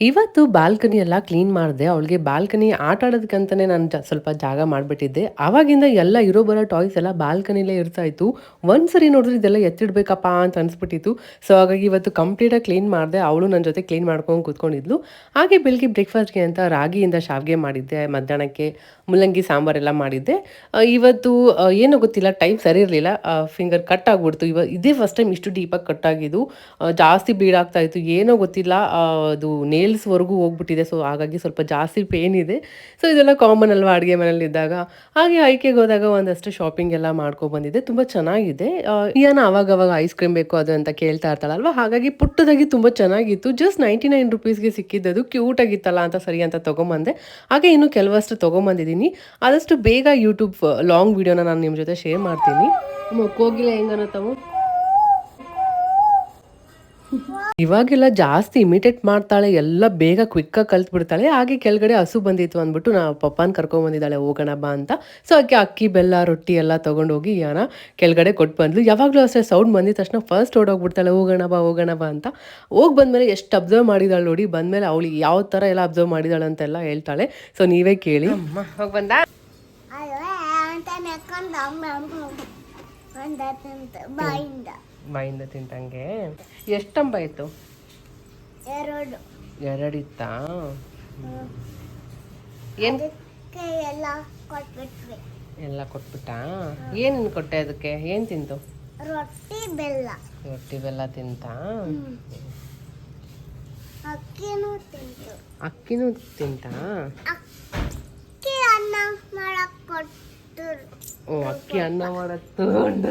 ಇವತ್ತು ಬಾಲ್ಕನಿ ಎಲ್ಲ ಕ್ಲೀನ್ ಮಾಡಿದೆ. ಅವಳಿಗೆ ಬಾಲ್ಕನಿ ಆಟ ಆಡೋದಕ್ಕಂತಾನೆ ನಾನು ಸ್ವಲ್ಪ ಜಾಗ ಮಾಡಿಬಿಟ್ಟಿದ್ದೆ. ಆವಾಗಿಂದ ಎಲ್ಲ ಇರೋ ಬರೋ ಟಾಯ್ಸ್ ಎಲ್ಲ ಬಾಲ್ಕನಿಲೇ ಇರ್ತಾ ಇತ್ತು. ಒಂದ್ಸರಿ ನೋಡಿದ್ರೆ ಇದೆಲ್ಲ ಎತ್ತಿಡ್ಬೇಕಪ್ಪ ಅಂತ ಅನಿಸ್ಬಿಟ್ಟಿತ್ತು. ಸೊ ಹಾಗಾಗಿ ಇವತ್ತು ಕಂಪ್ಲೀಟಾಗಿ ಕ್ಲೀನ್ ಮಾಡಿದೆ. ಅವಳು ನನ್ನ ಜೊತೆ ಕ್ಲೀನ್ ಮಾಡ್ಕೊಂಡು ಕೂತ್ಕೊಂಡಿದ್ಲು. ಹಾಗೆ ಬೆಳಿಗ್ಗೆ ಬ್ರೇಕ್ಫಾಸ್ಟ್ಗೆ ಅಂತ ರಾಗಿಯಿಂದ ಶಾವಿಗೆ ಮಾಡಿದ್ದೆ. ಮಧ್ಯಾಹ್ನಕ್ಕೆ ಮುಲ್ಲಂಗಿ ಸಾಂಬಾರೆಲ್ಲ ಮಾಡಿದ್ದೆ. ಇವತ್ತು ಏನೋ ಗೊತ್ತಿಲ್ಲ, ಟೈಮ್ ಸರಿ ಇರಲಿಲ್ಲ. ಫಿಂಗರ್ ಕಟ್ ಆಗಿಬಿಡ್ತು. ಇದೇ ಫಸ್ಟ್ ಟೈಮ್ ಇಷ್ಟು ಡೀಪಾಗಿ ಕಟ್ ಆಗಿದ್ದು. ಜಾಸ್ತಿ ಬ್ಲೀಡ್ ಆಗ್ತಾ ಇತ್ತು, ಏನೋ ಗೊತ್ತಿಲ್ಲ. ಅದು ನೇಲ್ಸ್ವರೆಗೂ ಹೋಗ್ಬಿಟ್ಟಿದೆ. ಸೊ ಹಾಗಾಗಿ ಸ್ವಲ್ಪ ಜಾಸ್ತಿ ಪೇನ್ ಇದೆ. ಸೊ ಇದೆಲ್ಲ ಕಾಮನ್ ಅಲ್ವಾ ಅಡುಗೆ ಮನೇಲಿದ್ದಾಗ. ಹಾಗೆ ಐಕೆಗೆ ಹೋದಾಗ ಒಂದಷ್ಟು ಶಾಪಿಂಗ್ ಎಲ್ಲ ಮಾಡ್ಕೊಬಂದಿದ್ದೆ. ತುಂಬ ಚೆನ್ನಾಗಿದೆ. ಇಯಾನ ಅವಾಗವಾಗ ಐಸ್ ಕ್ರೀಮ್ ಬೇಕು ಅದು ಅಂತ ಕೇಳ್ತಾ ಇರ್ತಾಳಲ್ವ, ಹಾಗಾಗಿ ಪುಟ್ಟದಾಗಿ ತುಂಬ ಚೆನ್ನಾಗಿತ್ತು. ಜಸ್ಟ್ 99 ರುಪೀಸ್ಗೆ ಸಿಕ್ಕಿದ್ದದು. ಕ್ಯೂಟ್ ಆಗಿತ್ತಲ್ಲ ಅಂತ ಸರಿ ಅಂತ ತೊಗೊಂಬಂದೆ. ಹಾಗೆ ಇನ್ನು ಕೆಲವಷ್ಟು ತೊಗೊಂಬಂದಿದ್ದೀನಿ. ಆದಷ್ಟು ಬೇಗ ಯೂಟ್ಯೂಬ್ ಲಾಂಗ್ ವಿಡಿಯೋನ ನಾನು ನಿಮ್ಮ ಜೊತೆ ಶೇರ್ ಮಾಡ್ತೀನಿ. ಹೋಗಿಲ್ಲ ಹೆಂಗನತ್ತವು. ಇವಾಗೆಲ್ಲ ಜಾಸ್ತಿ ಇಮಿಟೇಟ್ ಮಾಡ್ತಾಳೆ, ಎಲ್ಲ ಬೇಗ ಕ್ವಿಕ್ಕಾಗಿ ಕಲ್ತ್ಬಿಡ್ತಾಳೆ. ಹಾಗೆ ಕೆಳಗಡೆ ಹಸು ಬಂದಿತ್ತು ಅಂದ್ಬಿಟ್ಟು ನಾ ಪಪ್ಪನ ಕರ್ಕೊಂಬಂದಿದ್ದಾಳೆ ಹೋಗೋಣ ಬಾ ಅಂತ. ಸೊ ಆಕೆ ಅಕ್ಕಿ ಬೆಲ್ಲ ರೊಟ್ಟಿ ಎಲ್ಲ ತೊಗೊಂಡೋಗಿ ಯಾನ ಕೆಳಗಡೆ ಕೊಟ್ಟು ಬಂದ್ಲು. ಯಾವಾಗಲೂ ಅಷ್ಟೇ ಸೌಂಡ್ ಬಂದಿದ ತಕ್ಷಣ ಫಸ್ಟ್ ಓಡೋಗ್ಬಿಡ್ತಾಳೆ, ಹೋಗೋಣ ಬಾ ಅಂತ. ಹೋಗಿ ಬಂದಮೇಲೆ ಎಷ್ಟು ಅಬ್ಸರ್ವ್ ಮಾಡಿದಾಳೆ ನೋಡಿ. ಬಂದಮೇಲೆ ಅವಳು ಯಾವ ಥರ ಎಲ್ಲ ಅಬ್ಸರ್ವ್ ಮಾಡಿದಾಳೆ ಅಂತೆಲ್ಲ ಹೇಳ್ತಾಳೆ. ಸೊ ನೀವೇ ಕೇಳಿ. ಹೋಗಿ ಬಂದ ಬಾಯಿಂದ ತಿಂತಂಗೆ. ಎಷ್ಟಂಬ ಆಯ್ತು? ಎರಡಿತ್ತಾ? ಏನ್ ಎಲ್ಲ ಕೊಟ್ಬಿಟ್ಟ? ಏನೇನು ಕೊಟ್ಟೆ ಅದಕ್ಕೆ? ಏನ್ ತಿಂತು? ರೊಟ್ಟಿ ಬೆಲ್ಲ ತಿಂತ? ಅಕ್ಕಿನೂ ತಿಂತ? ಓ, ಅಕ್ಕಿ ಅನ್ನ ಮಾಡಕ್ ತಗೊಂಡ.